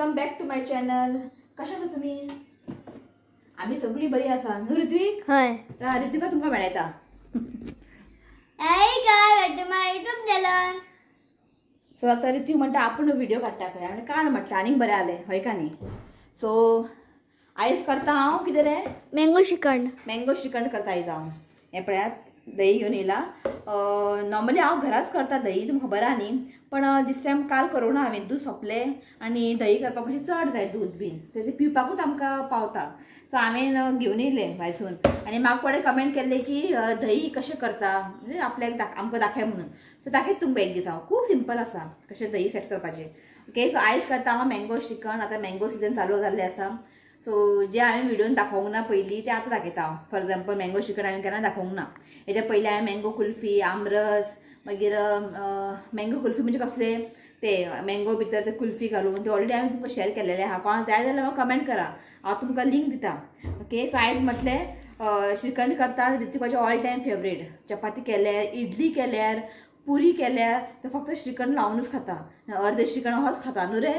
Welcome back to my channel. कशा आहात तुम्ही? आम्ही सगळी बरी आसा. न्हू ऋत्विक? हय. ऋत्विका तुमका मेळयता. हाय गाय, वेलकम माय युट्यूब चॅनल. सो आता ऋत्विक म्हणता आपण व्हिडिओ काडटा खंय आनी काण म्हटलं आनीक बरें आले हय का न्ही. सो आयज करता हांव कितें रे मँगो श्रीखंड. मँगो श्रीखंड करता आयज हांव. हे पळयात दही घेवन येयला. नॉर्मली हांव घराच करता दही, तुमकां खबर आहा न्ही. पण दिस टायम काल करोना हांवें दूद सोंपलें आनी दही करपाक मातशें चड जाय दूद बीन, तें पिवपाकूच आमकां पावता. सो हांवें घेवन येयलें भायसून आनी म्हाका कोणें कमेंट केल्लें की दही कशें करता म्हणजे आपल्याक आमकां दाखय म्हणून. सो दाखयत तुमकां एक दीस हांव. खूब सिंपल आसा कशें दही सेट करपाचें. ओके, सो आयज करता हांव मँगो श्रीखंड. आतां मँगो सीजन चालू जाल्लें आसा. सो जे हांवें व्हिडिओन दाखोवंक ना पयलीं ते आतां दाखयता हांव. फॉर एक्झाम्पल मँगो श्रीखंड हांवें केन्ना दाखोवंक ना. हेच्या पयलीं हांवें मँगो कुल्फी, आमरस, मागीर मँगो कुल्फी म्हणजे कसले ते मँगो भितर ते कुल्फी घालून ते ऑलरेडी हांवें तुमकां शेअर केलेले आहा. कोणाक जाय जाल्यार म्हाका कमेंट करा, हांव तुमकां लिंक दिता. ओके, सो आयज म्हटलें श्रीखंड करता ऋत्विकाचें ऑल टायम फेवरेट. चपाती केल्यार, इडली केल्यार, पुरी केल्यार तो फक्त श्रीखंड लावनूच खाता. अर्धे श्रीखंड होच खाता न्हू रे.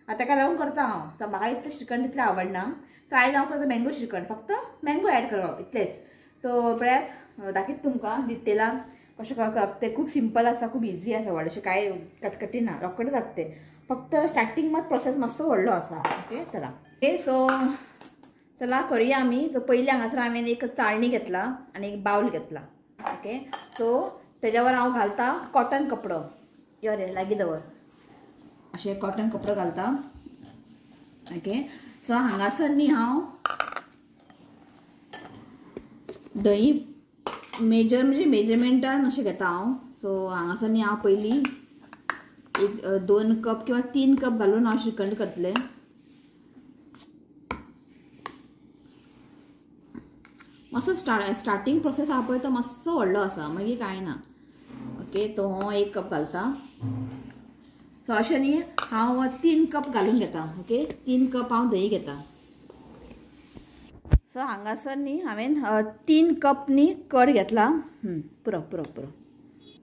ताका लागून करता हांव. सो म्हाका इतलें श्रीखंड इतलें आवडना. सो आयज हांव करता मँगो श्रीखंड, फक्त मँगो ऍड करप इतलेंच. सो पळयात दाखयत तुमकां डिटेलान कशें करप. तें खूब सिंपल आसा, खूब इजी आसा, व्हडलेशें कांय कटकटी ना, रोखडें जाता तें. फक्त स्टार्टींग मात प्रोसेस मातसो व्हडलो आसा. ओके चला. ओके, सो चला करुया आमी. सो पयलीं हांगासर हांवें एक चाळणी घेतला आनी एक बावल घेतला. ओके, सो तेज्या वर हांव घालता कॉटन कपडो. यो रे लागीं दवर. अशें कॉटन कपडो घालता. ओके, सो हांगासर न्ही हांव दही म्हणजे मेजरमेंटान अशें घेता हांव. सो हांगासर न्ही हांव पयलीं एक 2 कप किंवा 3 कप घालून हांव श्रीखंड करतलें. मातसो स्टार्टींग प्रोसेस आहा पळय तो मातसो व्हडलो आसा, मागीर कांय ना. ओके, तो हांव 1 कप घालता. सो अशें न्ही हांव 3 कप घालून घेता. ओके, 3 कप हांव दही घेता. सो हांगासर न्ही हांवें 3 कप न्ही कड घेतला. पुरो पुरो पुरो.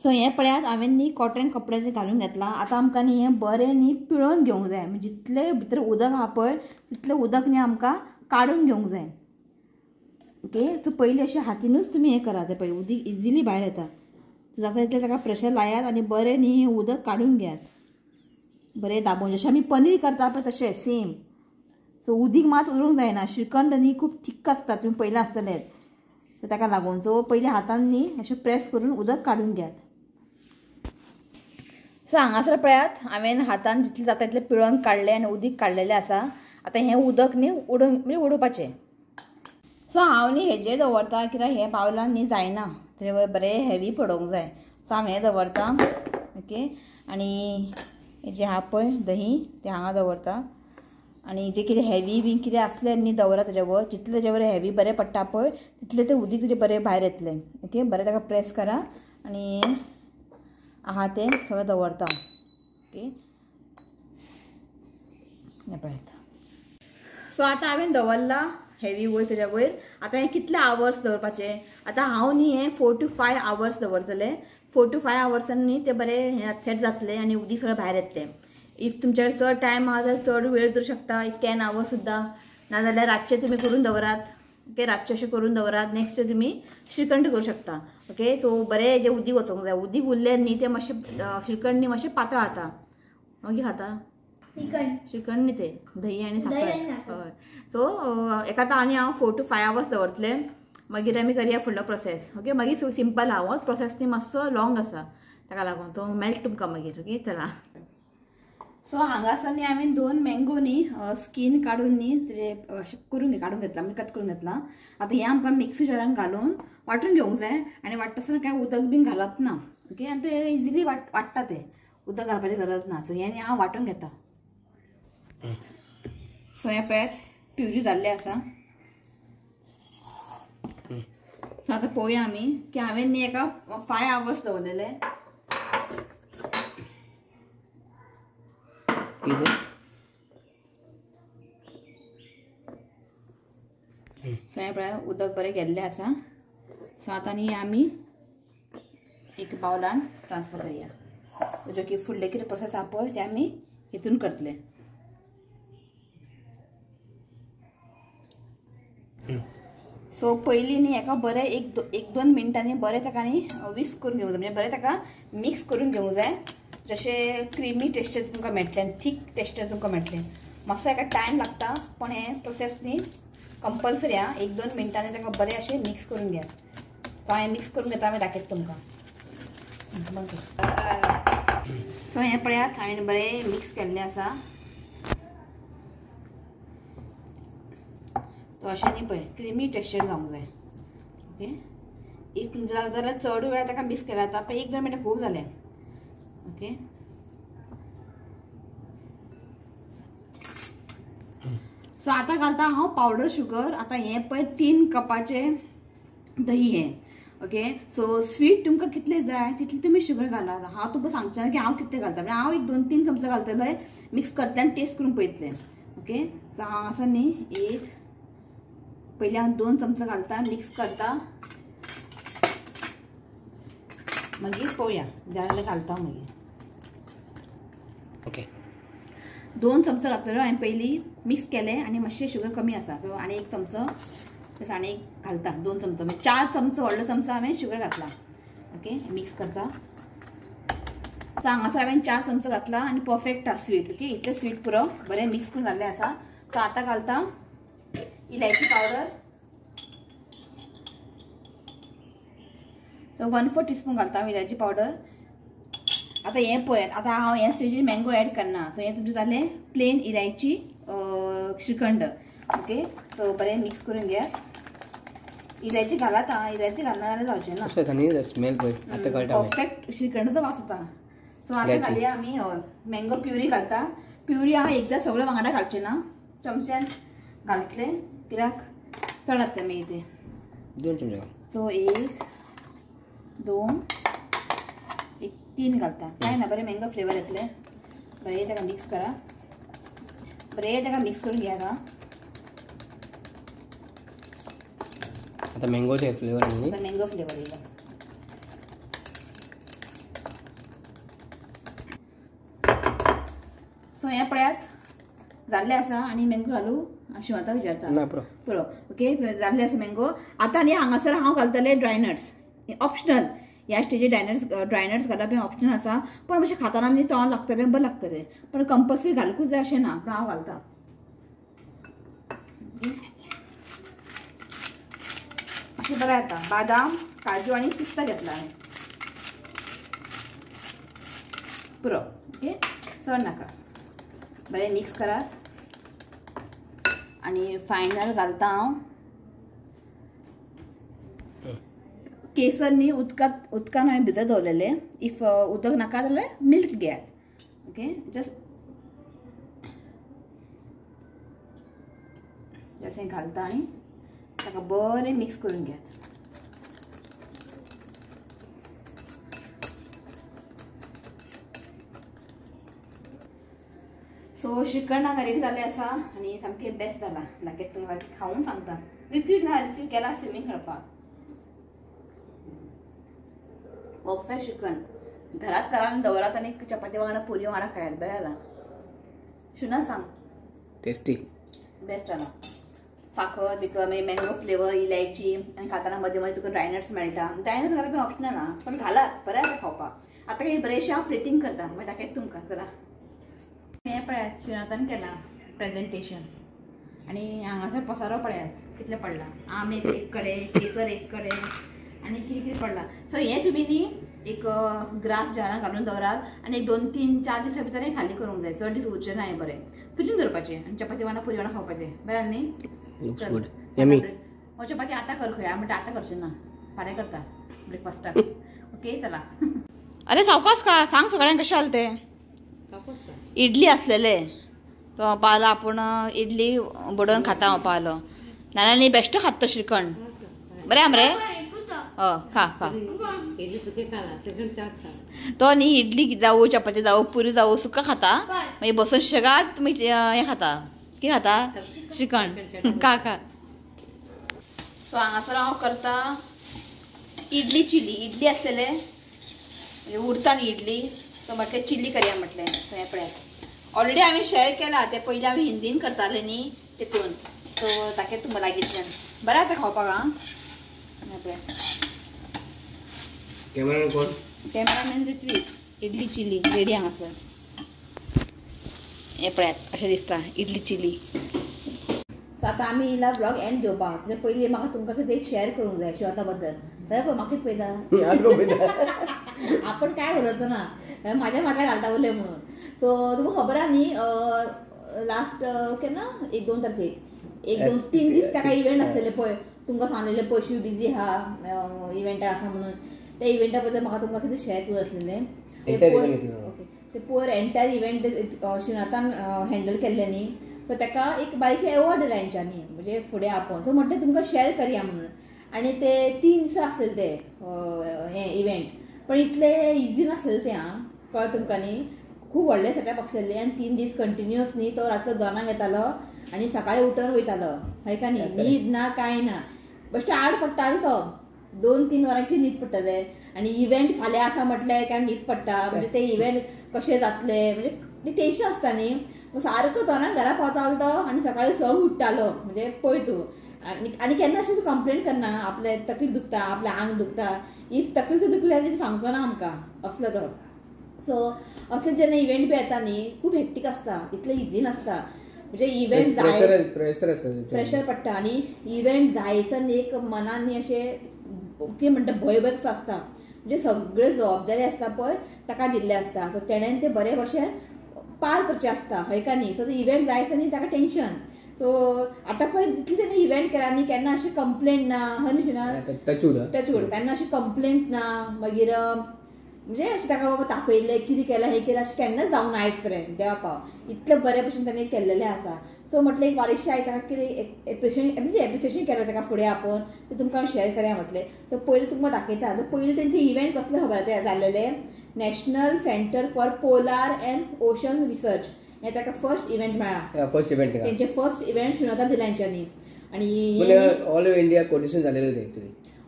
सो हें पळयात हांवें न्ही कॉटन कपड्याचें घालून घेतलां. आतां आमकां न्ही हें बरें न्ही पिळोवन घेवंक जाय. म्हणजे जितलें भितर उदक आहा पळय तितलें उदक न्ही आमकां काडून घेवंक जाय. ओके, सो पयलीं अशें हातीनूच तुमी हें करात. पळय उदक इजिली भायर येता. जाता तितलें ताका प्रेशर लायात आनी बरें न्ही उदक काडून घेयात. बरें दाबून जशें आमी पनीर करता पळय तशें सेम. सो उदीक मात उरूंक जायना. श्रीखंड न्ही खूब थिक्क आसता, तुमी पयलें आसतलें. सो ताका लागून सो पयलीं हातान न्ही अशें प्रेस करून उदक काडून घेयात. सो हांगासर पळयात हांवें हातान जितलें जाता तितलें पिळोवन काडलें आनी उदीक काडलेलें आसा. आतां हें उदक न्ही उडोवपाचें. सो हांव न्ही हेजेर दवरता कित्याक हें बावलान न्ही जायना, तेजे बरें हेवी पडोवंक जाय. सो हांव हें दवरता. ओके, आनी हेजें आहा पळय दही तें हांगा दवरता. आनी जें कितें हेवी बी कितें आसलें न्ही दवरा तेज्या वर. जितलें तेज्या वर हेवी बरें पडटा पळय तितलें तें उदीक तेजें बरें भायर येतलें. ओके, बरें ताका प्रेस करा आनी आहा तें सगळें दवरता. ओके, हें पळयात. सो आतां हांवें दवरला हेवी वयर तेज्या वयर. आतां हें कितले आवर्स दवरपाचें. आतां हांव न्ही हें 4 to 5 आवर्स दवरतलें. 4 to 5 आवर्सान न्ही तें बरें हें सेट जातलें आनी उदीक सगळें भायर येतलें. इफ तुमचे कडेन चड टायम आहा जाल्यार चड वेळ दवरूं शकता, एक 10 आवर्स सुद्दां. नाजाल्यार रातचें तुमी करून दवरात. ओके, रातचें अशें करून दवरात. नेक्स्ट डे तुमी श्रीखंड करूं शकता. ओके, सो बरें हेजें उदीक वचोंक जाय. उदीक उरलें न्ही तें मातशें श्रीखंड न्ही मातशें पातळ जाता. मागीर खाता श्रीखंड न्ही तें दही आनी साखर. हय, सो एका आतां आनी हांव 4 to 5 आवर्स दवरतलें. मागीर आमी करया फुडलो प्रोसेस. ओके, मागीर सिंपल आहा. होच प्रोसेस न्ही मातसो लॉंग आसा, ताका लागून तो मेल्ट तुमकां मागीर. ओके, चला. सो हांगासर न्ही हांवें 2 मँगो न्ही स्कीन काडून न्ही अशें करून काडून घेतला, म्हणजे कट करून घेतला. आतां हें आमकां मिक्सी जारान घालून वांटून घेवंक जाय. आनी वांट्टासतना कांय उदक बीन घालप ना. ओके, आनी तें इजिली वांट्टा तें, उदक घालपाची गरज ना. सो हें न्ही हांव वांटून घेता. सो हें पळयात प्युरी जाल्लें आसा. सो आतां पळोवया आमी की हांवें न्ही एका 5 आवर्स दवरलेले. सो हें पळयात उदक बरें गेल्लें आसा. सो आतां न्ही आमी एक बावलान ट्रान्सफर करया. जो की फुडलें कितें प्रोसेस आहा पळय तें आमी हितून करतले. सो पयलीं न्ही हेका बरें एक दोन मिनटांनी बरें ताका न्ही विस्क करून घेवंक जाय, म्हणजे बरें ताका मिक्स करून घेवंक जाय, जशें क्रिमी टेक्स्चर तुमकां मेळटलें, थीक टेक्स्चर तुमकां मेळटलें. मातसो हेका टायम लागता, पण हें प्रोसेस न्ही कंपल्सरी आहा. एक दोन मिनटांनी ताका बरें अशें मिक्स करून घेयात. सो हांवें मिक्स करून घेता, हांवें दाखयता तुमकां. सो हें पळयात, हांवें बरें मिक्स केल्लें आसा. तो अशें न्ही पळय क्रिमी टेक्स्चर जावंक जाय. ओके, एक जाल्यार चड वेळ ताका मिक्स केला जाता, पण एक दोन मिनटां खूब जालें. ओके, सो आतां घालता हांव पावडर शुगर. आतां हें पळय 3 कपाचे दही हें. ओके, सो स्वीट तुमकां कितले जाय तितले तुमी शुगर घाला. हांव तुमकां सांगचें ना की हांव कितले घालता, म्हणजे हांव एक 2-3 चमचे घालतलें, मिक्स करतलें आनी टेस्ट करून पळयतलें. ओके, सो हांव आसा न्ही पयलीं हांव 2 चमचे घालता, मिक्स करता, मागीर पळोवया जाल्यार घालता मागीर. ओके, 2 चमचे घातलेलो हांवें पयलीं, मिक्स केलें आनी मातशें शुगर कमी आसा, सो आनी 1 चमचो तसो आनी घालता. 2 चमचो म्हणजे 4 चमचो व्हडलो चमचो हांवें शुगर घातला. ओके, मिक्स करता. सो हांगासर हांवें 4 चमचो घातला आनी परफेक्ट आसा स्वीट. ओके, इतलें स्वीट पुरो बरें मिक्स करून जाल्लें आसा. सो आतां घालता इलायची पावडर. सो 1/4 टीस्पून घालता इलायची पावडर. आतां हें पळयात, आतां हांव ह्या स्टेजीर मँगो ऍड करना. सो हें तुमचें जालें प्लेन इलायची श्रीखंड. ओके, सो बरें मिक्स करून घ्या. इलायची घालात, इलायची घालना जाल्यार जावचें ना. स्मेल परफेक्ट श्रीखंडाचो वास येता. सो आतां घालया आमी मँगो प्युरी घालता. प्युरी हांव एकदां सगळें वांगडा घालचें ना, चमच्यान घालतलें, कित्याक चड जातलें मागीर तें. 2 चमचे. सो 1 2 3 घालता. काय ना, बरें मँगो फ्लेवर येतलें. बरें ताका मिक्स करा, बरें ताका मिक्स करून घेया. आता मँगोचे फ्लेवर न्ही, मँगो फ्लेवर येयला. सो हें पळयात जाल्लें आसा आनी मँगो घालू अशें आतां विचारता ना पुरो. ओके, जाल्लें आसा मँगो. आतां न्ही हांगासर हांव घालतलें ड्रायनट्स, ऑप्शनल. ह्या स्टेजीर ड्रायनट्स घालप हें ऑप्शनल आसा, पण मातशें खाताना न्ही तोंड लागतलें, बरें लागतलें, पण कंपल्सरी घालूंकूच जाय अशें ना, पण हांव घालता. अशें बरें येता. बादाम, काजू आनी पिस्ता घेतला हांवें पुरो. ओके, चड नाका, बरें मिक्स करात. आनी फायनल घालता हांव केसर न्ही उदकान हांवें भिजत दवरलेलें. इफ उदक नाका जाल्यार मिल्क घेयात. ओके, जस्ट हें घालता आनी ताका बरें मिक्स करून घेयात. सो श्रीखंड हांगा रेडी जाल्लें आसा आनी सामकें बेस्ट जाला. दाखयता तुमकां, खावून सांगता. ऋत्वीक ना, ऋत्वीक गेला स्विमींग खेळपाक. परफेक्ट श्रीखंड घरात करा आनी दवरात आनी चपाती वांगडा पुरी वांगडा खायात. बरें जाला. शुना सांग, टेस्टी बेस्ट जाला. साखर भितर मागीर मँगो फ्लेवर, इलायची आनी खाताना मदीं मदीं तुका ड्रायनट्स मेळटा. ड्रायनट्स घालप ऑप्शनल आहा, पण घालात, बरें जाता खावपाक. आतां हे बरेंशें हांव प्लेटींग करता, मागीर दाखयता तुमकां. चला, हें पळयात श्रीनाथान केलां प्रेजेंटेशन आनी हांगासर पसारो पळयात कितले पडला. आम एक कडेन, केसर एक कडेन आनी कितें कितें पडलां. सो हें तुमी न्ही एक ग्रास जारान घालून दवरात आनी एक 2-3-4 दिसा भितर हें खाली करूंक जाय. चड दीस उरचें ना हें बरें फ्रिजीन दवरपाचें आनी चपाती वांगडा पुरी वांगडा खावपाचें. बरें न्ही? Looks good, yummy. हो चपाती आतां कर खंय, म्हणटा आतां करचें ना, फाल्यां करता ब्रेकफास्टाक. ओके, चला. अरे सावकाश का, सांग सगळ्यांक कशें जालें तें. इडली आसलेले तो पावलो, आपूण इडली बडोवन खाता. हांव पावलो नाल्यार न्ही बेश्टो खात तो श्रीखंड. बरें आमरे, हय खा खा. तो न्ही इडली जावं चपाती जावं पुरी जावं सुक्का खाता, मागीर बसून सुशेगाद हें खाता. कितें खाता? श्रीखंड. खा खा. सो हांगासर हांव करता इडली चिली. इडली आसलेले उरता न्ही इडली, तो म्हटलें चिली करया म्हटलें. सो हें पळयात ऑलरेडी हांवें शेअर केला, ते पयलीं हांवें हिंदीन करतालें न्ही तेतून. सो दाखयता तुमकां लागींतल्यान. बरें आता खावपाक आं कॅमेरामॅन कोण कॅमेरामॅन रित्वी इडली चिली रेडी हांगासर हे पळयात अशें दिसता इडली चिली. सो आतां आमी येयला ब्लॉग एंड घेवपाक ताचे पयलीं म्हाका तुमकां कितें एक शेअर करूंक जाय शिवता बद्दल. जाल्यार पळय म्हाका पळयता आपण काय उलयता ना म्हाज्या म्हाका घालता उलय म्हणून. सो तुमकां खबर आहा न्ही लास्ट केन्ना 1-2 तारखेक 1-2-3 दीस ताका इव्हेंट आसलेले पळय तुमकां सांगलेलें पळय शिव बिजी आहा इव्हेंटार आसा म्हणून. त्या इव्हेंटा बद्दल म्हाका तुमकां कितें शेअर करूं आसलेलें ते पयर एंटायर इव्हेंट शिवनाथान हँडल केल्लें न्ही. सो ताका एक बारीकशी एवॉर्ड दिला हेंच्यांनी म्हणजे फुडें आपोवन. सो म्हटलें तुमकां शेअर करया म्हणून. आनी ते 3 दीस आसलेले ते हें इव्हेंट पण इतले इजी नासलेलें तें आं कळ्ळें तुमकां न्ही. खूब व्हडलें सेटअप आसलेलें आनी 3 दीस कंटिन्युअस न्ही तो रातचो 2 येतालो आनी सकाळीं उठोन वयतालो हय का न्ही. न्हीद ना कांय ना बेश्टो आड पडटालो तो 2-3 वरां कितें न्हीद पडटलें. आनी इव्हेंट फाल्यां आसा म्हटल्यार काय न्हीद पडटा म्हणजे ते इव्हेंट कशें जातले म्हणजे टेन्शन आसता न्ही. सारको 2 घरा पावतालो तो आनी सकाळीं 6 उठ्ठालो म्हणजे पळय तूं. आनी केन्ना अशें तूं कंप्लेन करना आपले तकली दुखता आपलें आंग दुखता. इफ तकली दुखली जाल्यार सांगचो ना आमकां असलो तो. सो असले जेन्ना इव्हेंट बी येता न्ही खूब हेक्टीक आसता इतलें इजी नासता म्हणजे इव्हेंट प्रेशर पडटा. आनी इव्हेंट जायसर एक मनान न्ही अशें कितें म्हणटा भंय कसो आसता म्हणजे सगळे जबाबदारी आसता पळय ताका दिल्ले आसता. सो तेणेन ते बरे भशेन पार करचे आसता हय का न्ही. सो इव्हेंट जायसर न्ही ताका टेन्शन. सो आतां पळय जितले तेणें इव्हेंट केला न्ही केन्ना अशें कंप्लेंट ना हय न्ही टचवूड केन्ना अशी कंप्लेंट ना. मागीर म्हणजे अशें ताका बाबा तापयल्लें कितें केलां हें केलां अशें केन्नाच जावंक ना आयज पर्यंत देवा पाव इतले बरे भशेन ताणें केल्लेलें आसा. सो म्हटलें एक बारीकशें आयज ताका कितें एप्रिसिएशन केलें ताका फुडें आपोवन तें तुमकां हांव शेअर करया म्हटलें. सो पयलीं तुमकां दाखयता. पयलीं तेंचे इव्हेंट कसले खबर जाल्लेलें national centre for polar and ocean research हें ताका फर्स्ट इव्हेंट मेळ्ळा. फर्स्ट इव्हेंट तेंचे फर्स्ट इव्हेंट शिवनाथान दिला हेंच्यांनी. आनी ऑल इंडिया कोटेशन जालेलें तें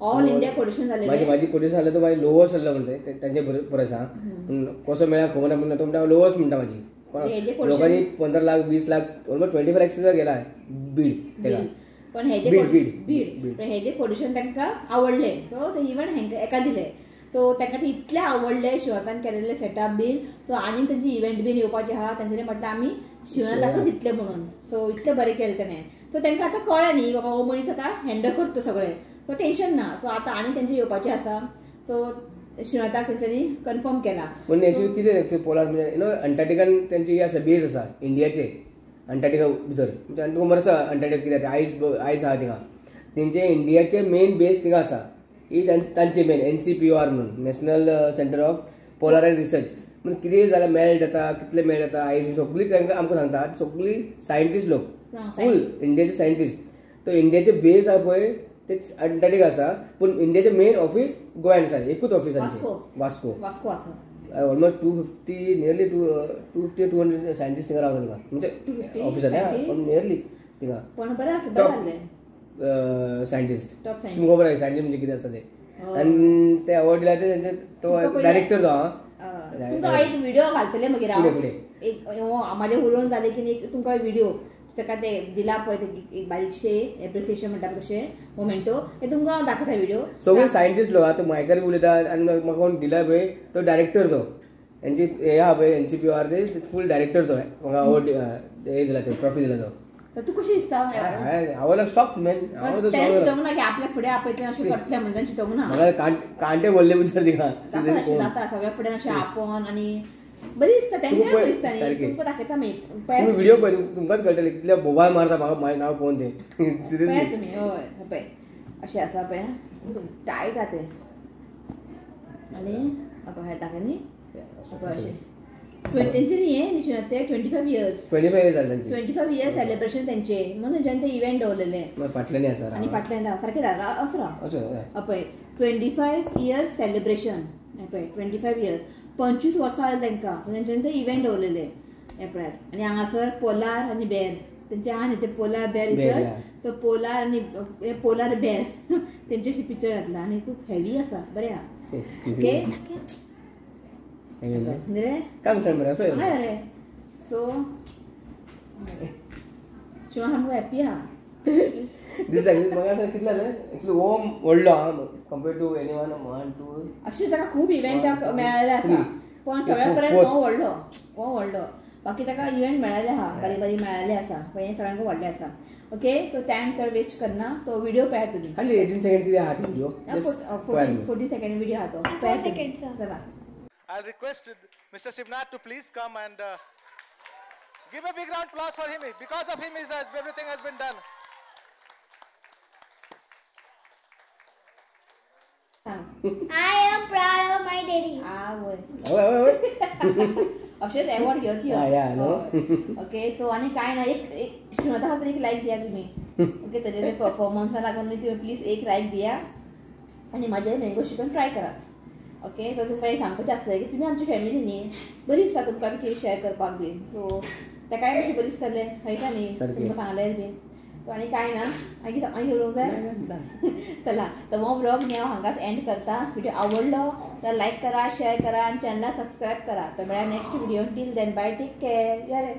ऑल इंडिया कोटेशन जालेलें. माझी कोटेशन जालें तो माझी लोवस्ट जाल्लो म्हणटा तेंचे परस आहा पूण कसो मेळ्ळा खबर ना पूण तो म्हणटा लोवस्ट म्हणटा म्हाजी. लोकांनी 15 लाख 20 लाख ऑलमोस्ट 25 लाख गेला बीड तेका. पण हेजे कोटेशन तांकां आवडलें. सो ते इव्हेंट हेका दिलें. सो ताका ते इतलें आवडलें शिवनाथान केलेलें सेटअप बीन. सो आनी तेंची इव्हेंट बीन येवपाचें आहा तेंच्यांनी म्हटलें आमी शिवनाथाकूच दितलें म्हणून. सो इतलें बरें केलें तेणें. सो तांकां आतां कळ्ळें न्ही बाबा हो मनीस आतां हँडल करता सगळें. सो टेन्शन ना. सो आतां आनी तेंचें येवपाचें आसा. सो शिवनाथाक तेंच्यांनी कन्फर्म केला. पूण कितें पोलार म्हणजे अंटार्टिकान तेंची आसा बेज आसा इंडियाचे अंटार्टिका भितर म्हणजे खबर आसा अंटार्टिका कितें आयस आहा थिंगा तेंचे इंडियाचे मेन बेस थिंगा आसा. ही तांचे मेन NCPOR म्हणून national centre of polar end research. म्हणजे कितें जाल्यार मेल्ट जाता कितले मेल्ट जाता आयस सगळी तांकां आमकां सांगता. सगळी सायंटिस्ट लोक फूल इंडियाचे सायंटिस्ट. तो इंडियाचे बेस आहा पळय ते अंटार्टिका आसा पूण इंडियाचे मेन ऑफिस गोंयान आसा. एकूच ऑफिस वास्को आसा. ऑलमोस्ट 250 नियरली 250-200 सायंटिस्ट थिंगा रावता थिंगा म्हणजे ऑफिस आसा पण नियरली थिंगा पण बरें आसा बरें जाल्लें. सायंटिस्ट तुमकां खबर आसा सायंटिस्ट म्हणजे कितें आसता ते. आनी ते अवॉर्ड दिला ते तो डायरेक्टर तो तुमकां एक व्हिडिओ घालतले मागीर हांव म्हाजे उलोवन जालें की तुमकां व्हिडिओ ताका ते दिला पळय ते एक बारीकशे एप्रिसिएशन म्हणटा तशें मोमेंटो ते तुमकां हांव दाखयता व्हिडिओ. सगळे सायंटिस्ट लोक आतां मायकर बी उलयता आनी म्हाका कोण दिला पळय तो डायरेक्टर तो तेंची हे आहा पळय NCPOR ते फूल डायरेक्टर तो म्हाका अवॉर्ड हे दिला तो ट्रॉफी दिला तो. तू कशी दिसता हांव शॉक मॅन. चिंतूंक ना की आपल्या फुडें आपयतले अशें करतले म्हणून चिंतूंक ना. म्हाका कांटे बोल्ले भितर थिंगा जाता सगळ्या फुडें अशें आपोवन आनी बरी दिसता तेंकां बरी दिसता न्ही. तुमकां दाखयता मागीर व्हिडिओ पळय तुमकांच कळटलें कितले मोबायल मारता म्हाका म्हाजें नांव पळोवन ते सिरियसली तुमी हय पळय अशें आसा पळय टायट आहा तें. आनी हें दाखय न्ही अशें तेंचे न्ही हें निशून ते 25 इयर्स जाले तांचे 25 इयर्स सेलिब्रेशन तेंचे म्हणून तेंच्यानी ते इव्हेंट दवरलेले फाटल्यान आसा आनी फाटल्यान सारकें असो पळय 25 इयर्स सेलिब्रेशन हें पळय 25 इयर्स 25 वर्सां जालीं तांकां तेंच्यांनी ते इव्हेंट दवरलेले हे पळयात. आनी हांगासर पोलार आनी बेर तेंचे आहा न्ही ते पोलार बेर रिसर्च. सो पोलार आनी पोलार बेर तेंचे अशी पिक्चर घातला आनी खूब हेवी आसा बरें आहा. ओके रे सो शिवा सामको हॅप्पी आहा दिस म्हाका असं कितलें जालें एक्चुअली हो व्हडलो आहा कंपेर्ड टू एनी वन 1 2 अशें ताका खूब इव्हेंटाक मेळ्ळे आसा पण सगळ्या परस हो व्हडलो बाकी ताका इव्हेंट मेळ्ळे आहा बारीक मेळ्ळे आसा पण हे सगळ्यांक व्हडले आसा ओके सो टायम चड वेस्ट करना तो व्हिडिओ पळया तुमी हाली 18 सेकंड कितें आहा तो व्हिडिओ 14 सेकंड व्हिडिओ आहा तो 4 seconds. चला I requested Mr. Shivnath to please come and give a big round of applause for him. Because of him, everything has been done. I am proud of my daddy. Akshay award घेवती okay so आणि काय ना एक श्रीमंता खातीर एक लायक दिया तुम्ही okay तेजे परफॉर्मन्सा लागून तुम्ही प्लीज एक लायक दिया आणि माझे मँगो चिकन ट्राय करा ओके सो तुमकां एक सांगपाचें आसलें की तुमी आमची फॅमिली न्ही बरी दिसता तुमकां बी कितें शेअर करपाक बीन सो ताकाय मातशें बरी दिसतलें हयका न्ही तुमकां सांगलें बीन तो आनी काय ना मागीर उलोवंक जाय चला तर हो व्लॉग न्ही हांव हांगाच एंड करता व्हिडिओ आवडलो तर लायक करा शेअर करा आणि चॅनलला सबस्क्राईब करा तर मेळ्या next video till then bye take care या रे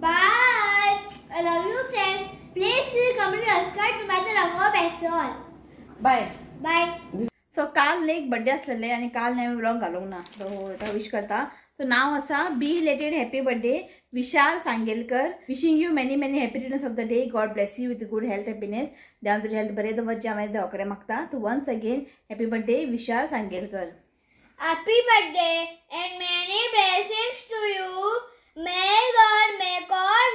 Bye. I love you, friends. Please comment and subscribe to my channel. Bye Bye. So काल एक बर्थडे आसलेले आणि काल हांवें व्लॉग घालूंक ना सो ताका विश करता सो नाव आसा be related happy birthday Vishal Sangelkar wishing you many many happy returns of the day God bless you with good health happiness देवान तुजें हेल्थ बरें दवरचें हांवें देवा कडेन मागता so once again happy birthday Vishal Sangelkar Happy birthday and many blessings to you. May God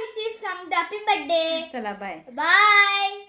wishes come to happy birthday. चला bye Bye.